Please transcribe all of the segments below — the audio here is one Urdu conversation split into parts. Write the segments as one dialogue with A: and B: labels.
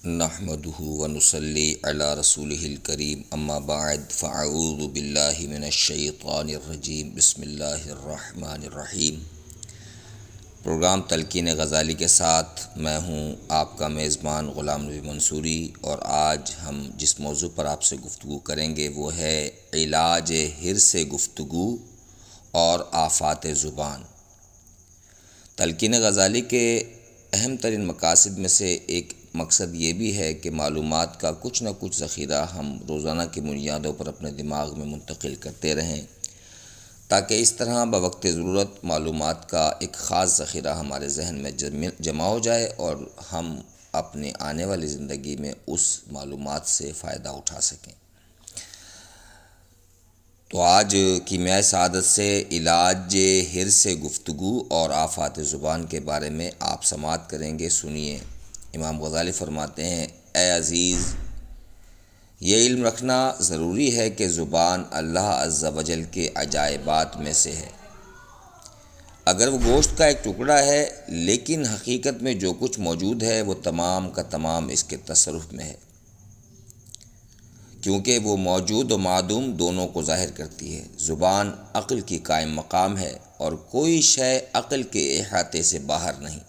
A: نحمده ونصلي علی رسوله الکریم اما بعد فاعوذ باللہ من الشیطان الرجیم بسم اللہ الرحمن الرحیم۔ پروگرام تلقین غزالی کے ساتھ میں ہوں آپ کا میزبان غلام نبی منصوری، اور آج ہم جس موضوع پر آپ سے گفتگو کریں گے وہ ہے علاج حرص گفتگو اور آفات زبان۔ تلقین غزالی کے اہم ترین مقاصد میں سے ایک مقصد یہ بھی ہے کہ معلومات کا کچھ نہ کچھ ذخیرہ ہم روزانہ کی بنیادوں پر اپنے دماغ میں منتقل کرتے رہیں، تاکہ اس طرح بوقت ضرورت معلومات کا ایک خاص ذخیرہ ہمارے ذہن میں جمع ہو جائے اور ہم اپنے آنے والی زندگی میں اس معلومات سے فائدہ اٹھا سکیں۔ تو آج کیمیائے سعادت سے علاج حرص گفتگو اور آفات زبان کے بارے میں آپ سماعت کریں گے۔ سنیے، امام غزالی فرماتے ہیں: اے عزیز، یہ علم رکھنا ضروری ہے کہ زبان اللہ عز و جل کے عجائبات میں سے ہے۔ اگر وہ گوشت کا ایک ٹکڑا ہے، لیکن حقیقت میں جو کچھ موجود ہے وہ تمام کا تمام اس کے تصرف میں ہے، کیونکہ وہ موجود و معدوم دونوں کو ظاہر کرتی ہے۔ زبان عقل کی قائم مقام ہے اور کوئی شے عقل کے احاطے سے باہر نہیں،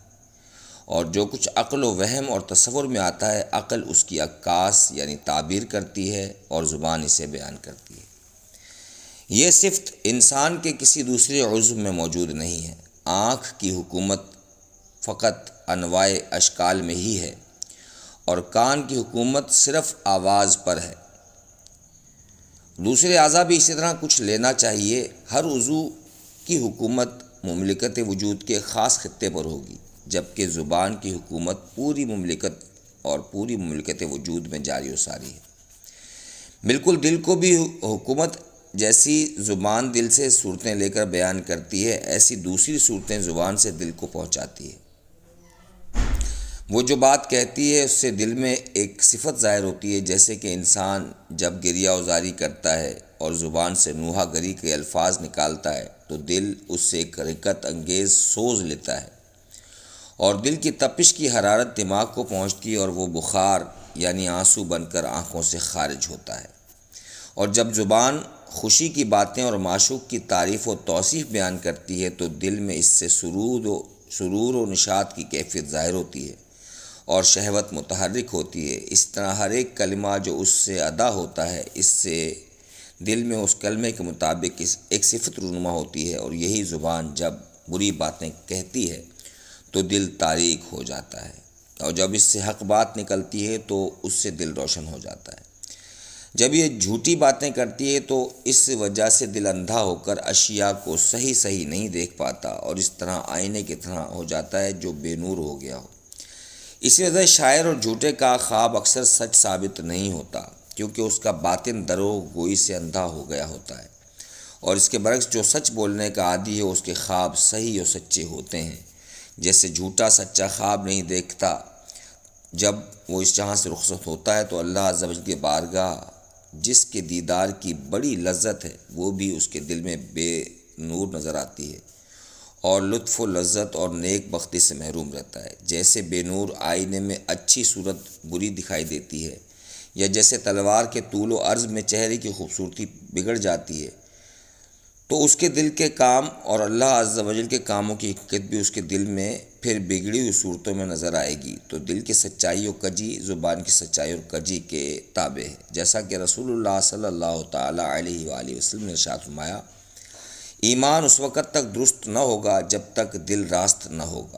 A: اور جو کچھ عقل و وہم اور تصور میں آتا ہے عقل اس کی عکاس یعنی تعبیر کرتی ہے اور زبان اسے بیان کرتی ہے۔ یہ صفت انسان کے کسی دوسرے عضو میں موجود نہیں ہے۔ آنکھ کی حکومت فقط انواع اشکال میں ہی ہے، اور کان کی حکومت صرف آواز پر ہے۔ دوسرے اعضاء بھی اسی طرح کچھ لینا چاہیے۔ ہر عضو کی حکومت مملکت وجود کے خاص خطے پر ہوگی، جبکہ زبان کی حکومت پوری مملکت اور پوری مملکت وجود میں جاری و ساری ہے۔ بالکل دل کو بھی حکومت جیسی زبان دل سے صورتیں لے کر بیان کرتی ہے، ایسی دوسری صورتیں زبان سے دل کو پہنچاتی ہے۔ وہ جو بات کہتی ہے اس سے دل میں ایک صفت ظاہر ہوتی ہے، جیسے کہ انسان جب گریہ وزاری کرتا ہے اور زبان سے نوحہ گری کے الفاظ نکالتا ہے تو دل اس سے ایک رقت انگیز سوز لیتا ہے، اور دل کی تپش کی حرارت دماغ کو پہنچتی ہے اور وہ بخار یعنی آنسو بن کر آنکھوں سے خارج ہوتا ہے۔ اور جب زبان خوشی کی باتیں اور معشوق کی تعریف و توصیف بیان کرتی ہے تو دل میں اس سے سرور و نشاط کی کیفیت ظاہر ہوتی ہے اور شہوت متحرک ہوتی ہے۔ اس طرح ہر ایک کلمہ جو اس سے ادا ہوتا ہے، اس سے دل میں اس کلمے کے مطابق ایک صفت رونما ہوتی ہے، اور یہی زبان جب بری باتیں کہتی ہے تو دل تاریک ہو جاتا ہے، اور جب اس سے حق بات نکلتی ہے تو اس سے دل روشن ہو جاتا ہے۔ جب یہ جھوٹی باتیں کرتی ہے تو اس وجہ سے دل اندھا ہو کر اشیاء کو صحیح نہیں دیکھ پاتا، اور اس طرح آئینے کی طرح ہو جاتا ہے جو بے نور ہو گیا ہو۔ اسی وجہ شاعر اور جھوٹے کا خواب اکثر سچ ثابت نہیں ہوتا، کیونکہ اس کا باطن دروغ گوئی سے اندھا ہو گیا ہوتا ہے، اور اس کے برعکس جو سچ بولنے کا عادی ہے اس کے خواب صحیح اور سچے ہوتے ہیں۔ جیسے جھوٹا سچا خواب نہیں دیکھتا، جب وہ اس جہاں سے رخصت ہوتا ہے تو اللہ عز و جل کی بارگاہ جس کے دیدار کی بڑی لذت ہے وہ بھی اس کے دل میں بے نور نظر آتی ہے، اور لطف و لذت اور نیک بختی سے محروم رہتا ہے۔ جیسے بے نور آئینے میں اچھی صورت بری دکھائی دیتی ہے، یا جیسے تلوار کے طول و عرض میں چہرے کی خوبصورتی بگڑ جاتی ہے، تو اس کے دل کے کام اور اللہ عز و جل کے کاموں کی حقیقت بھی اس کے دل میں پھر بگڑی ہوئی صورتوں میں نظر آئے گی۔ تو دل کی سچائی و کجی زبان کی سچائی اور کجی کے تابع ہے، جیسا کہ رسول اللہ صلی اللہ تعالیٰ علیہ وآلہ وسلم نے ارشاد فرمایا: ایمان اس وقت تک درست نہ ہوگا جب تک دل راست نہ ہوگا۔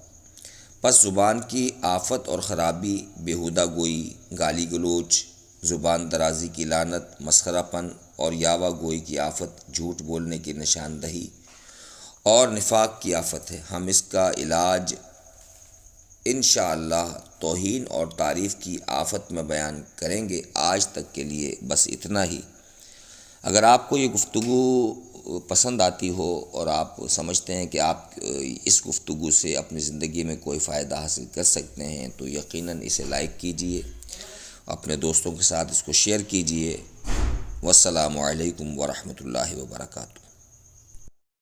A: پس زبان کی آفت اور خرابی بیہودہ گوئی، گالی گلوچ، زبان درازی کی لعنت، مسخرہ پن اور یاوہ گوئی کی آفت، جھوٹ بولنے کی نشاندہی اور نفاق کی آفت ہے۔ ہم اس کا علاج انشاءاللہ توہین اور تعریف کی آفت میں بیان کریں گے۔ آج تک کے لیے بس اتنا ہی۔ اگر آپ کو یہ گفتگو پسند آتی ہو اور آپ سمجھتے ہیں کہ آپ اس گفتگو سے اپنی زندگی میں کوئی فائدہ حاصل کر سکتے ہیں تو یقیناً اسے لائک کیجئے، اپنے دوستوں کے ساتھ اس کو شیئر کیجئے۔ والسلام علیکم ورحمۃ اللہ وبرکاتہ۔